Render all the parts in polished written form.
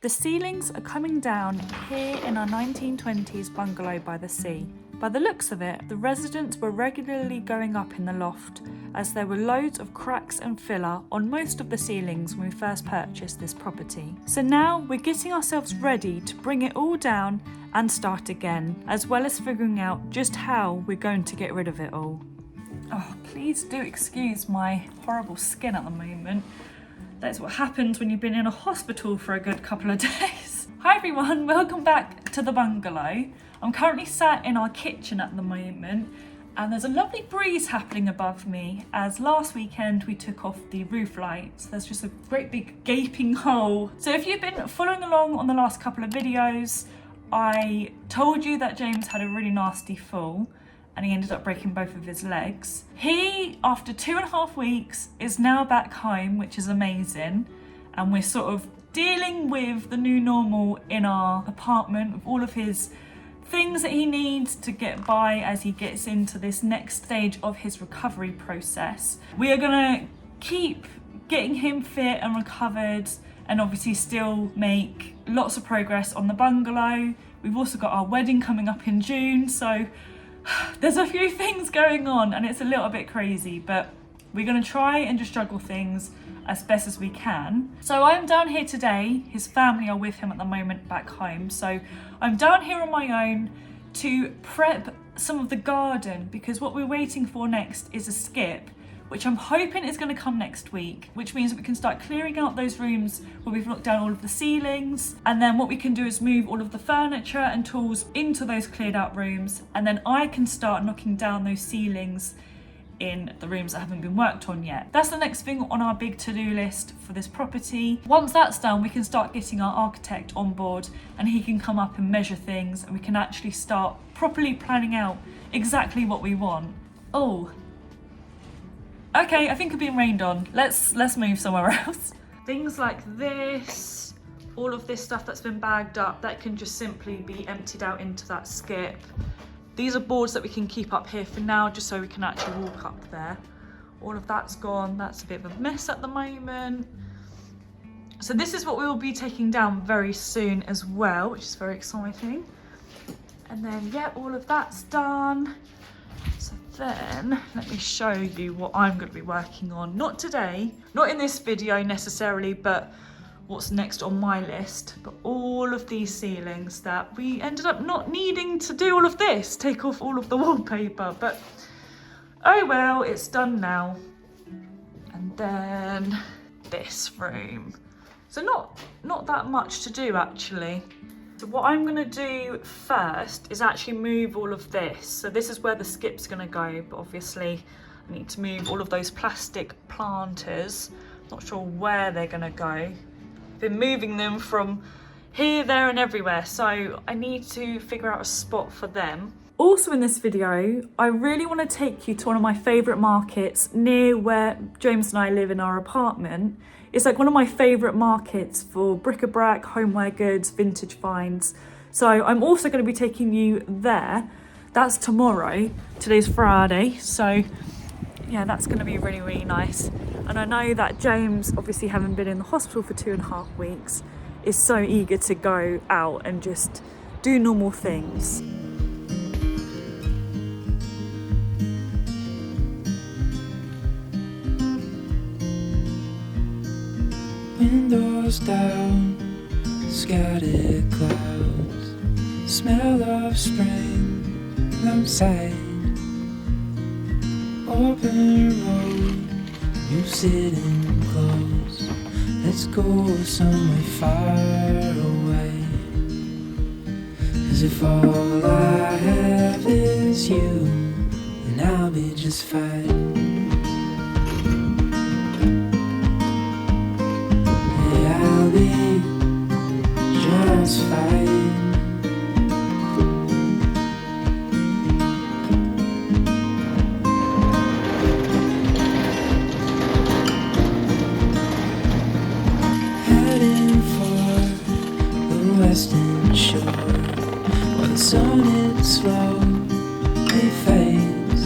The ceilings are coming down here in our 1920s bungalow by the sea. By the looks of it, the residents were regularly going up in the loft as there were loads of cracks and filler on most of the ceilings when we first purchased this property. So now we're getting ourselves ready to bring it all down and start again, as well as figuring out just how we're going to get rid of it all. Oh, please do excuse my horrible skin at the moment. That's what happens when you've been in a hospital for a good couple of days. Hi everyone, welcome back to the bungalow. I'm currently sat in our kitchen at the moment and there's a lovely breeze happening above me as last weekend we took off the roof lights. There's just a great big gaping hole. So if you've been following along on the last couple of videos, I told you that James had a really nasty fall and he ended up breaking both of his legs. He, after 2.5 weeks, is now back home, which is amazing. And we're sort of dealing with the new normal in our apartment with all of his things that he needs to get by as he gets into this next stage of his recovery process. We are gonna keep getting him fit and recovered and obviously still make lots of progress on the bungalow. We've also got our wedding coming up in June, so there's a few things going on and it's a little bit crazy, but we're gonna try and just juggle things as best as we can. So I'm down here today, his family are with him at the moment back home. So I'm down here on my own to prep some of the garden because what we're waiting for next is a skip, which I'm hoping is gonna come next week, which means that we can start clearing out those rooms where we've knocked down all of the ceilings. And then what we can do is move all of the furniture and tools into those cleared out rooms. And then I can start knocking down those ceilings in the rooms that haven't been worked on yet. That's the next thing on our big to-do list for this property. Once that's done, we can start getting our architect on board and he can come up and measure things and we can actually start properly planning out exactly what we want. Oh, okay, I think we're being rained on. Let's move somewhere else. Things like this, all of this stuff that's been bagged up, that can just simply be emptied out into that skip. These are boards that we can keep up here for now, just so we can actually walk up there. All of that's gone. That's a bit of a mess at the moment. So this is what we will be taking down very soon as well, which is very exciting. And then, yeah, all of that's done. So then, let me show you what I'm going to be working on. Not today, not in this video necessarily, but what's next on my list. But all of these ceilings that we ended up not needing to do all of this, take off all of the wallpaper, but oh well, it's done now. And then this room. So not that much to do actually. So what I'm gonna do first is actually move all of this. So this is where the skip's gonna go, but obviously I need to move all of those plastic planters. Not sure where they're gonna go. Been moving them from here, there and everywhere, so I need to figure out a spot for them. Also in this video, I really want to take you to one of my favourite markets near where James and I live in our apartment. It's like one of my favourite markets for bric-a-brac, homeware goods, vintage finds. So I'm also going to be taking you there. That's tomorrow. Today's Friday, so yeah, that's going to be really, really nice. And I know that James, obviously having been in the hospital for 2.5 weeks, is so eager to go out and just do normal things. Windows down, scattered clouds, smell of spring outside. Open road, you sitting close. Let's go somewhere far away. 'Cause if all I have is you, then I'll be just fine. Yeah, I'll be just fine. Western shore, while the sun it slowly fades.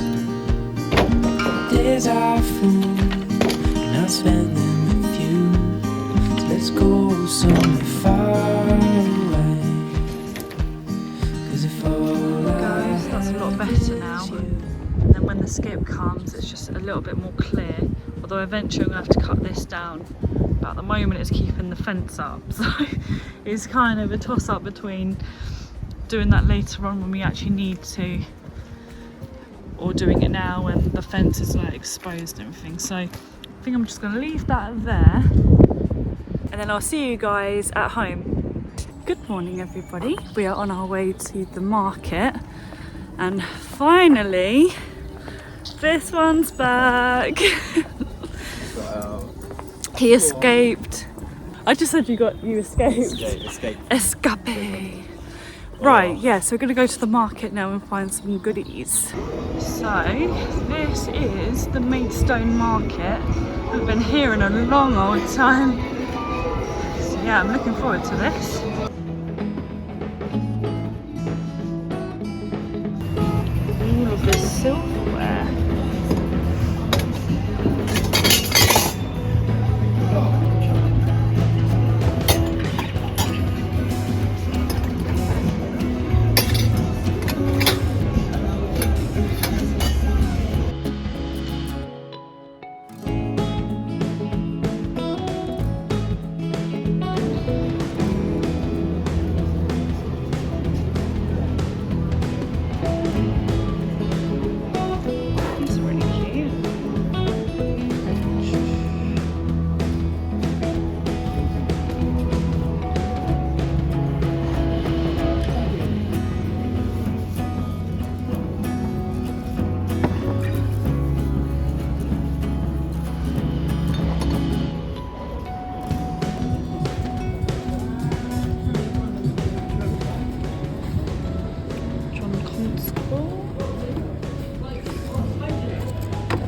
Days are full, and I'll spend them with you. So let's go somewhere far landscape comes, it's just a little bit more clear. Although eventually I'm going to have to cut this down. But at the moment it's keeping the fence up. So it's kind of a toss up between doing that later on when we actually need to, or doing it now when the fence is like exposed and everything. So I think I'm just going to leave that there. And then I'll see you guys at home. Good morning everybody. We are on our way to the market. And finally, this one's back. He escaped. I just said you escaped. Escape. Right, yeah, so we're gonna go to the market now and find some goodies. So, this is the Maidstone Market. I've been here in a long old time. So yeah, I'm looking forward to this. All of this silverware.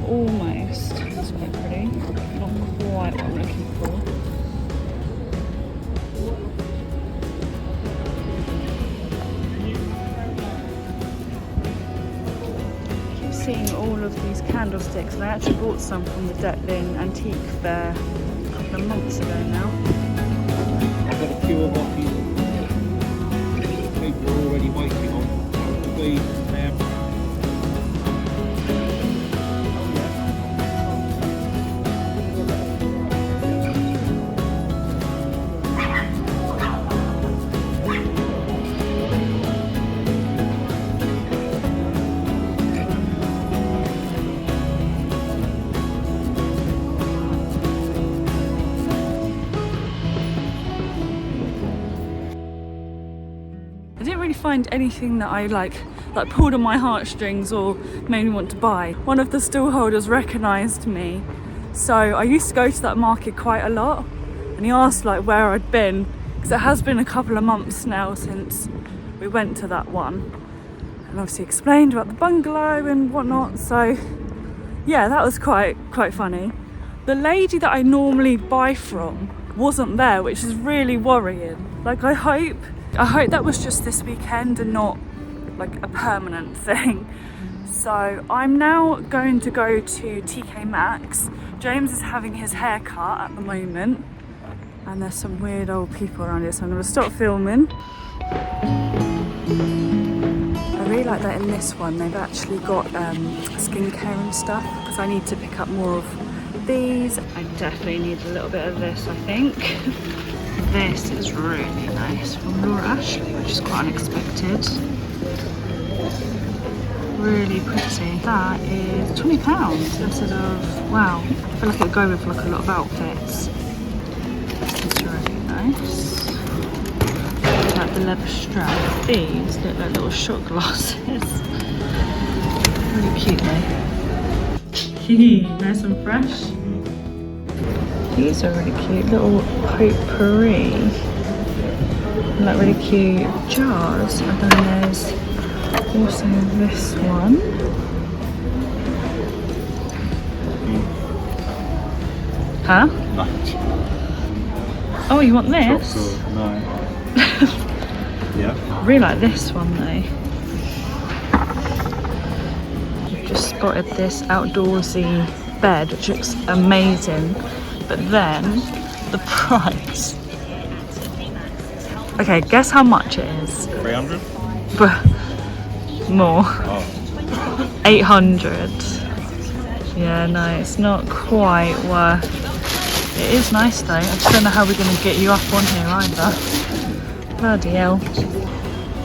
Almost. That's quite pretty. Not quite what I'm looking for. I keep seeing all of these candlesticks, and I actually bought some from the Detlin Antique Fair a couple of months ago now. I've got a few of our people are already waiting on the now. I didn't really find anything that I like pulled on my heartstrings or made me want to buy. One of the stallholders recognised me, so I used to go to that market quite a lot, and he asked like where I'd been, because it has been a couple of months now since we went to that one, and obviously explained about the bungalow and whatnot. So yeah, that was quite funny. The lady that I normally buy from wasn't there, which is really worrying. Like I hope that was just this weekend and not like a permanent thing. So I'm now going to go to TKMAXX. James is having his hair cut at the moment, and there's some weird old people around here, so I'm going to stop filming. I really like that in this one they've actually got skincare and stuff, because I need to pick up more of these. I definitely need a little bit of this, I think. This is really nice from Laura Ashley, which is quite unexpected. Really pretty. That is £20 instead of, wow, I feel like it would go with like a lot of outfits. It's really nice. I like the leather strap. These look like little shot glasses. Really cute though. Nice and fresh. These are really cute, little potpourri, like really cute jars. And then there's also this one. Huh? No. Oh, you want this? No. Yeah. I really like this one though. I've just spotted this outdoorsy bed, which looks amazing. But then the price. Okay, guess how much it is. 300? But more. Oh. 800. Yeah, no, it's not quite worth. It is nice though. I just don't know how we're going to get you up on here either. Bloody hell.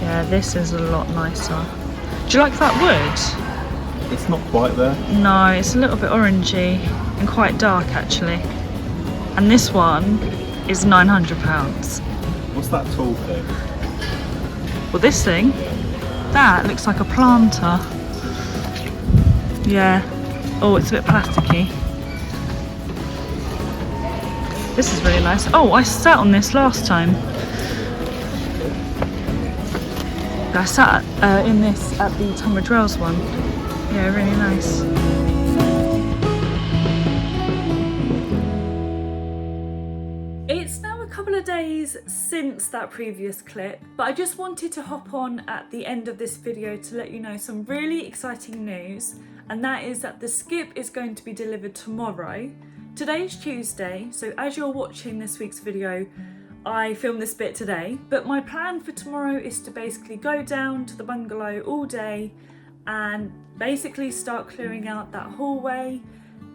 Yeah, this is a lot nicer. Do you like that wood? It's not quite there. No, it's a little bit orangey and quite dark actually. And this one is £900. What's that tall thing? Well, this thing, that looks like a planter. Yeah. Oh, it's a bit plasticky. This is really nice. Oh, I sat on this last time. I sat in this at the Tunbridge Wells one. Yeah, really nice. It's now a couple of days since that previous clip, but I just wanted to hop on at the end of this video to let you know some really exciting news, and that is that the skip is going to be delivered tomorrow. Today's Tuesday, so as you're watching this week's video, I filmed this bit today, but my plan for tomorrow is to basically go down to the bungalow all day and basically start clearing out that hallway,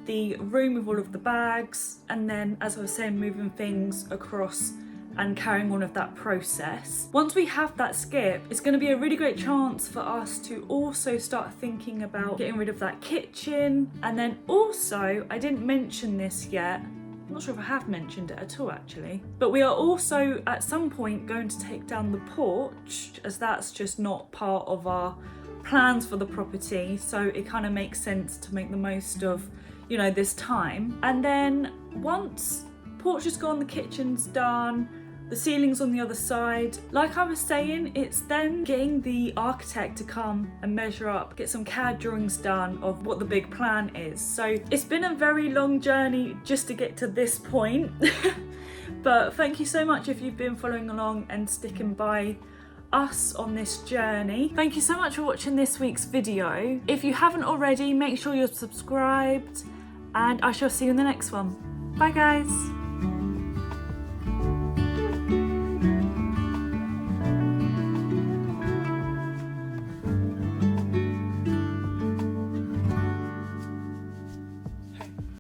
the room with all of the bags, and then, as I was saying, moving things across and carrying on with that process. Once we have that skip, it's going to be a really great chance for us to also start thinking about getting rid of that kitchen. And then also, I didn't mention this yet, I'm not sure if I have mentioned it at all actually, but we are also at some point going to take down the porch, as that's just not part of our plans for the property, so it kind of makes sense to make the most of, you know, this time. And then once porch is gone, the kitchen's done, the ceiling's on the other side, like I was saying, it's then getting the architect to come and measure up, get some CAD drawings done of what the big plan is. So it's been a very long journey just to get to this point. But thank you so much if you've been following along and sticking by us on this journey. Thank you so much for watching this week's video. If you haven't already, make sure you're subscribed, and I shall see you in the next one. Bye guys.